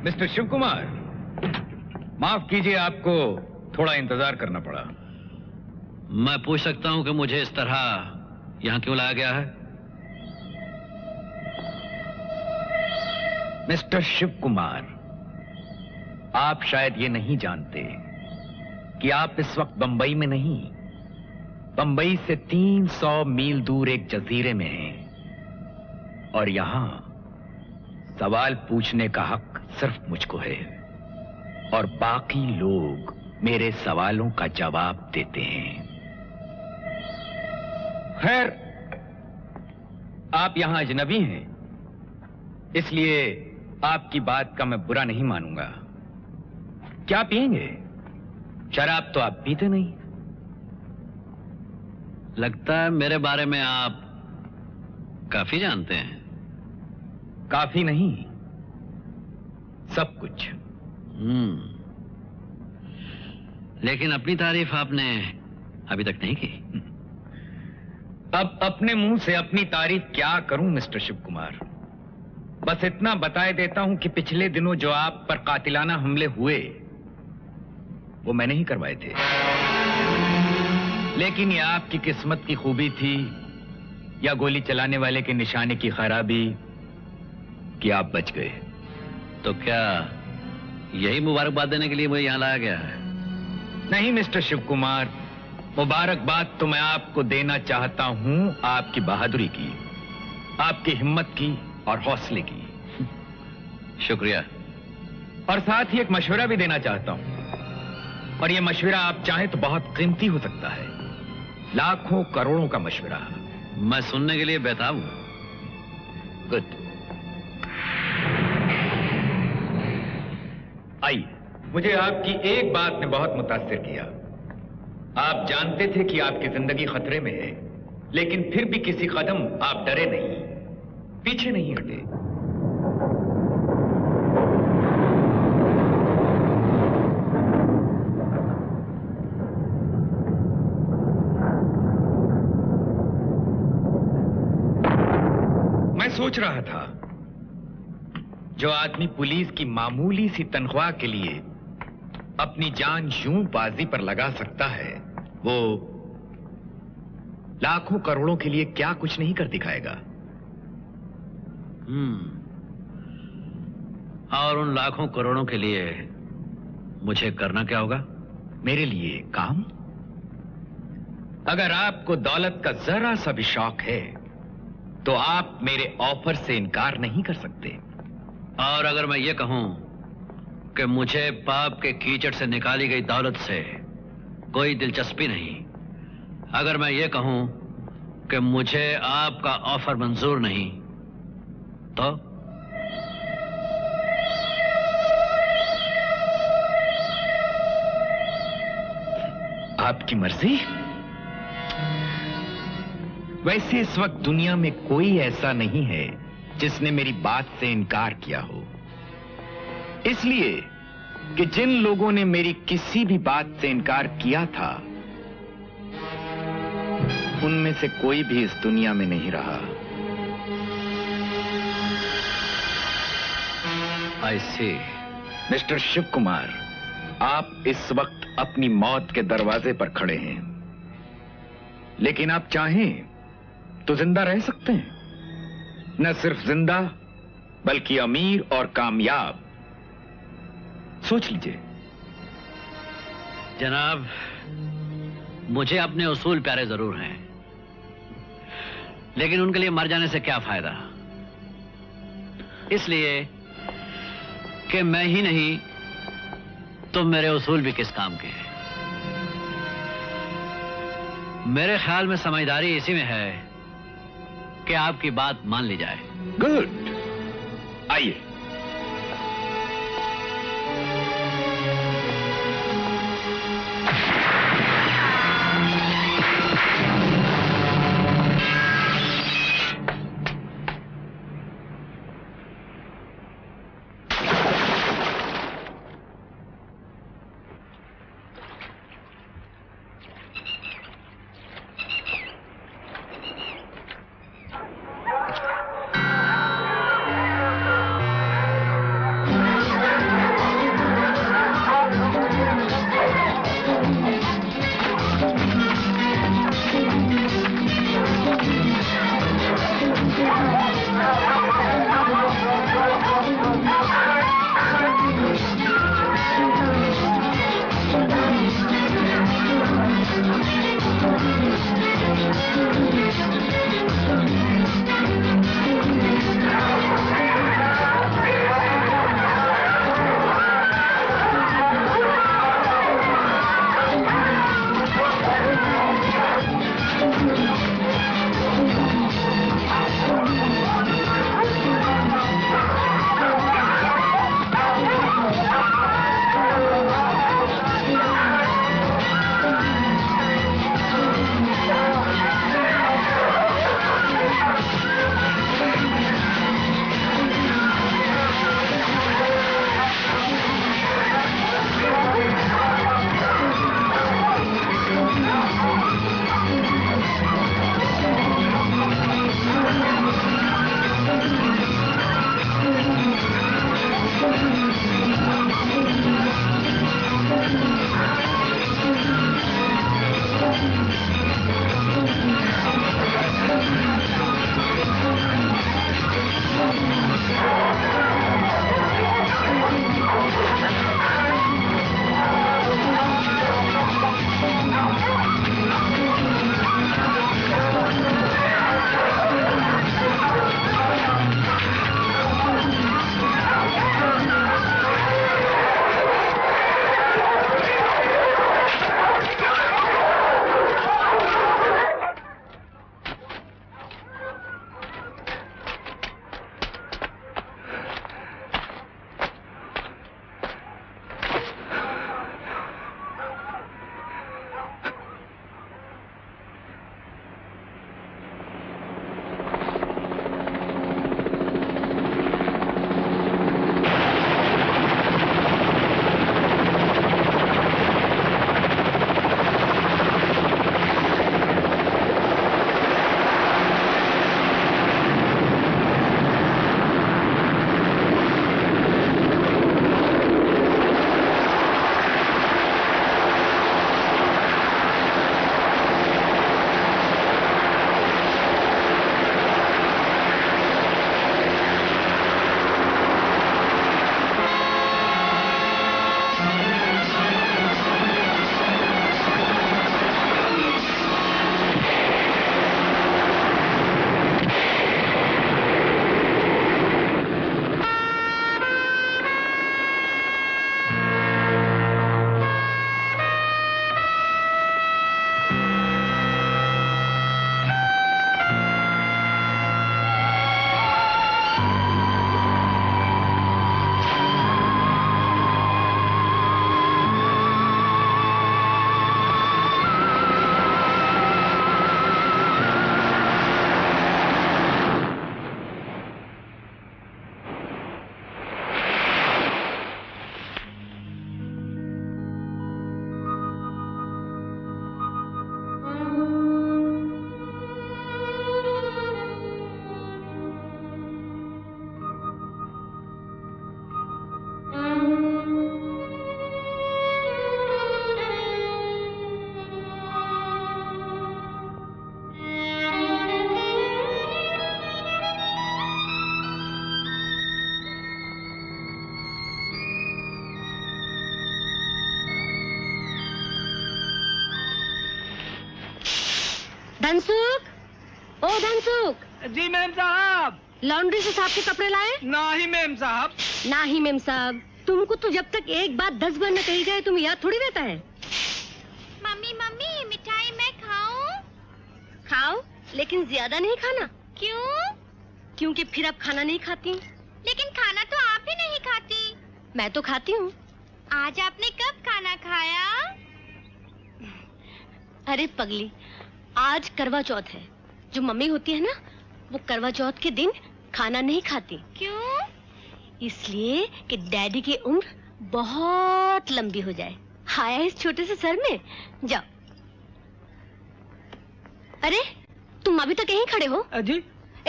Mister Shiv Kumar, माफ कीजिए, आपको थोड़ा इंतजार करना पड़ा। मैं पूछ सकता हूं कि मुझे इस तरह यहां क्यों लाया गया है? मिस्टर शिव कुमार, आप शायद ये नहीं जानते कि आप इस वक्त बंबई में नहीं, बंबई से 300 मील दूर एक जजीरे में हैं और यहां सवाल पूछने का हक सिर्फ मुझको है और बाकी लोग मेरे सवालों का जवाब देते हैं। खैर, आप यहां अजनबी हैं, इसलिए आपकी बात का मैं बुरा नहीं मानूंगा। क्या पिएंगे? शराब तो आप पीते नहीं। लगता है मेरे बारे में आप काफी जानते हैं। काफी नहीं, सब कुछ। लेकिन अपनी तारीफ आपने अभी तक नहीं की। अब अपने मुंह से अपनी तारीफ क्या करूं मिस्टर शिव कुमार? बस इतना बताए देता हूं कि पिछले दिनों जो आप पर कातिलाना हमले हुए वो मैंने ही करवाए थे। लेकिन ये आपकी किस्मत की खूबी थी या गोली चलाने वाले के निशाने की खराबी कि आप बच गए। तो क्या यही मुबारकबाद देने के लिए मुझे यहां लाया गया है? नहीं मिस्टर शिव कुमार, मुबारकबाद तो मैं आपको देना चाहता हूं आपकी बहादुरी की, आपकी हिम्मत की और हौसले की। शुक्रिया। और साथ ही एक मशवरा भी देना चाहता हूं, और यह मशवरा आप चाहें तो बहुत कीमती हो सकता है। लाखों करोड़ों का मशवरा। मैं सुनने के लिए बेताब हूं। गुड। आइए, मुझे आपकी एक बात ने बहुत मुतासिर किया। आप जानते थे कि आपकी जिंदगी खतरे में है, लेकिन फिर भी किसी कदम आप डरे नहीं, पीछे नहीं हटे। मैं सोच रहा था, जो आदमी पुलिस की मामूली सी तनख्वाह के लिए अपनी जान यूं बाजी पर लगा सकता है, वो लाखों करोड़ों के लिए क्या कुछ नहीं कर दिखाएगा। और उन लाखों करोड़ों के लिए मुझे करना क्या होगा? मेरे लिए काम। अगर आपको दौलत का जरा सा भी शौक है तो आप मेरे ऑफर से इनकार नहीं कर सकते। और अगर मैं ये कहूं कि मुझे पाप के कीचड़ से निकाली गई दौलत से कोई दिलचस्पी नहीं, अगर मैं ये कहूं कि मुझे आपका ऑफर मंजूर नहीं, तो आपकी मर्जी। वैसे इस वक्त दुनिया में कोई ऐसा नहीं है जिसने मेरी बात से इनकार किया हो, इसलिए कि जिन लोगों ने मेरी किसी भी बात से इनकार किया था उनमें से कोई भी इस दुनिया में नहीं रहा। आई सी। मिस्टर शिव कुमार, आप इस वक्त अपनी मौत के दरवाजे पर खड़े हैं, लेकिन आप चाहें तो जिंदा रह सकते हैं। न सिर्फ जिंदा बल्कि अमीर और कामयाब। सोच लीजिए। जनाब, मुझे अपने उसूल प्यारे जरूर हैं, लेकिन उनके लिए मर जाने से क्या फायदा? इसलिए कि मैं ही नहीं तो मेरे उसूल भी किस काम के हैं। मेरे ख्याल में समझदारी इसी में है कि आपकी बात मान ली जाए। गुड, आइए। धनसुख, ओ धनसुख। जी मैम साहब। लॉन्ड्री से साहब के कपड़े लाए? ना ही मैम साहब। ना ही मैम साहब, तुमको तो जब तक एक बात 10 बार न कही जाए तुम याद थोड़ी रहता है। मम्मी मम्मी मिठाई मैं खाऊं? खाओ, लेकिन ज्यादा नहीं खाना। क्यों? क्योंकि फिर अब खाना नहीं खाती। लेकिन खाना तो आप ही नहीं खाती। मैं तो खाती हूँ। आज आपने कब खाना खाया? अरे पगली, आज करवा चौथ है। जो मम्मी होती है ना, वो करवा चौथ के दिन खाना नहीं खाती। क्यों? इसलिए कि डैडी की उम्र बहुत लंबी हो जाए। आया इस छोटे से सर में। जाओ। अरे तुम अभी तक यहीं खड़े हो? जी।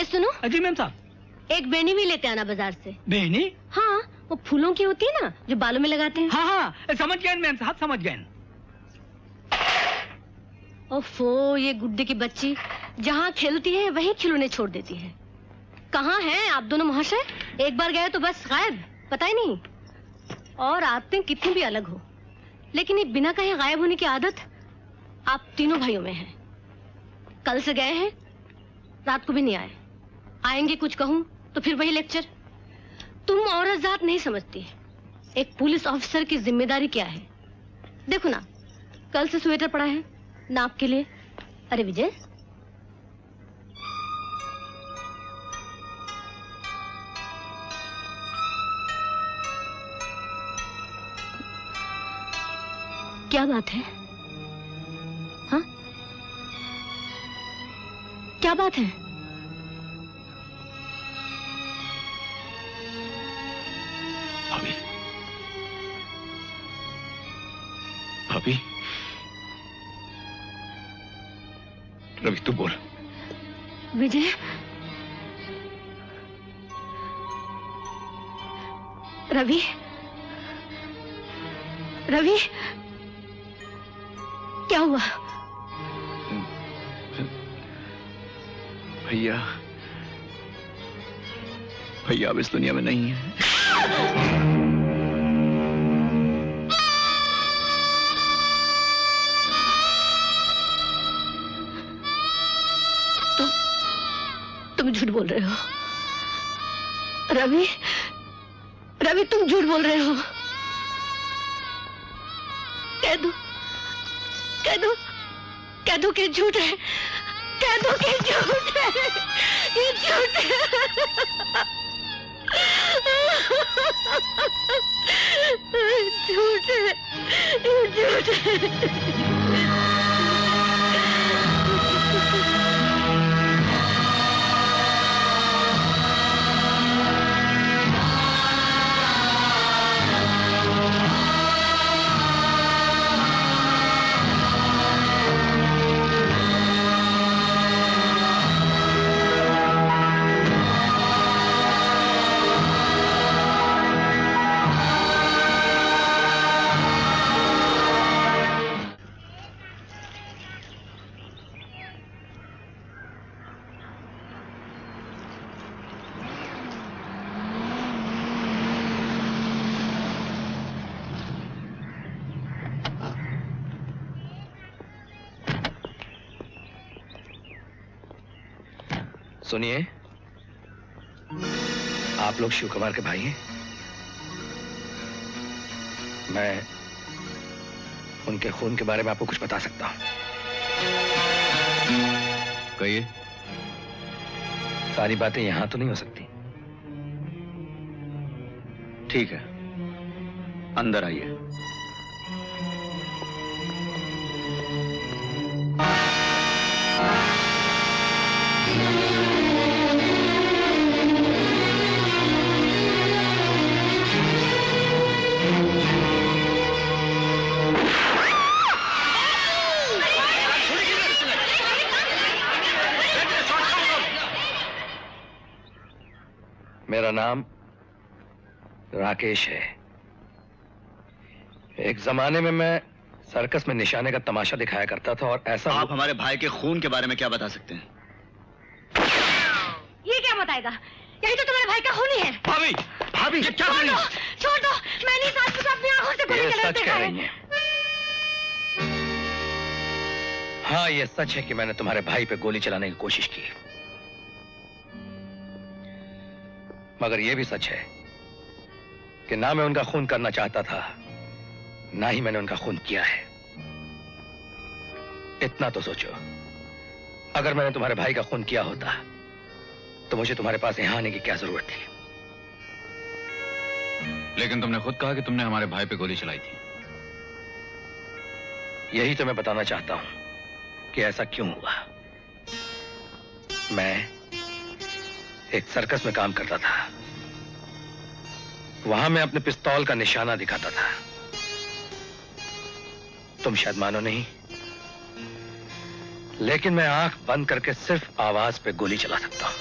सुनो। जी मैम साहब। एक बेनी भी लेते आना बाजार से। बेनी? हाँ, वो फूलों की होती है ना, जो बालों में लगाते हैं। हाँ हाँ, समझ गए मैम साहब, समझ गए। ओफो, ये गुड्डे की बच्ची जहाँ खेलती है वहीं खिलौने छोड़ देती है। कहाँ हैं आप दोनों महाशय? एक बार गए तो बस गायब, पता ही नहीं। और आदतें कितनी भी अलग हो, लेकिन ये बिना कहीं गायब होने की आदत आप तीनों भाइयों में है। कल से गए हैं, रात को भी नहीं आए। आएंगे कुछ कहूं तो फिर वही लेक्चर। तुम औरत जात नहीं समझती, एक पुलिस ऑफिसर की जिम्मेदारी क्या है। देखो ना, कल से स्वेटर पड़ा है नाप के लिए। अरे विजय, क्या बात है? हाँ, क्या बात है? भाभी, भाभी, रवि तू बोल। विजय, रवि, रवि, क्या हुआ? भैया, भैया अब इस दुनिया में नहीं है। तुम झूठ बोल रहे हो रवि, रवि तुम झूठ बोल रहे हो। कह दो, कह दो, कह दो कि झूठ है, कह दो कि झूठ है, ये झूठ है। झूठ है, ये झूठ है। सुनिए, आप लोग शिव कुमार के भाई हैं? मैं उनके खून के बारे में आपको कुछ बता सकता हूं। कहिए। सारी बातें यहां तो नहीं हो सकती। ठीक है, अंदर आइए। मेरा नाम राकेश है। एक जमाने में मैं सर्कस में निशाने का तमाशा दिखाया करता था और ऐसा। आप हमारे भाई के खून के बारे में क्या बता सकते हैं? ये क्या बताएगा? यही तो तुम्हारे भाई का खून ही है। भाभी, भाभी क्या कर रही हैं? छोड़ दो, मैंने इस आदमी को अपनी आंखों से गोली ये चलाते सच कह रही हैं। हाँ, ये सच है कि मैंने तुम्हारे भाई पे गोली चलाने की कोशिश की, मगर यह भी सच है कि ना मैं उनका खून करना चाहता था, ना ही मैंने उनका खून किया है। इतना तो सोचो, अगर मैंने तुम्हारे भाई का खून किया होता तो मुझे तुम्हारे पास यहां आने की क्या जरूरत थी? लेकिन तुमने खुद कहा कि तुमने हमारे भाई पे गोली चलाई थी। यही तो मैं बताना चाहता हूं कि ऐसा क्यों हुआ। मैं एक सर्कस में काम करता था। वहां मैं अपने पिस्तौल का निशाना दिखाता था। तुम शायद मानो नहीं, लेकिन मैं आंख बंद करके सिर्फ आवाज पे गोली चला सकता हूं।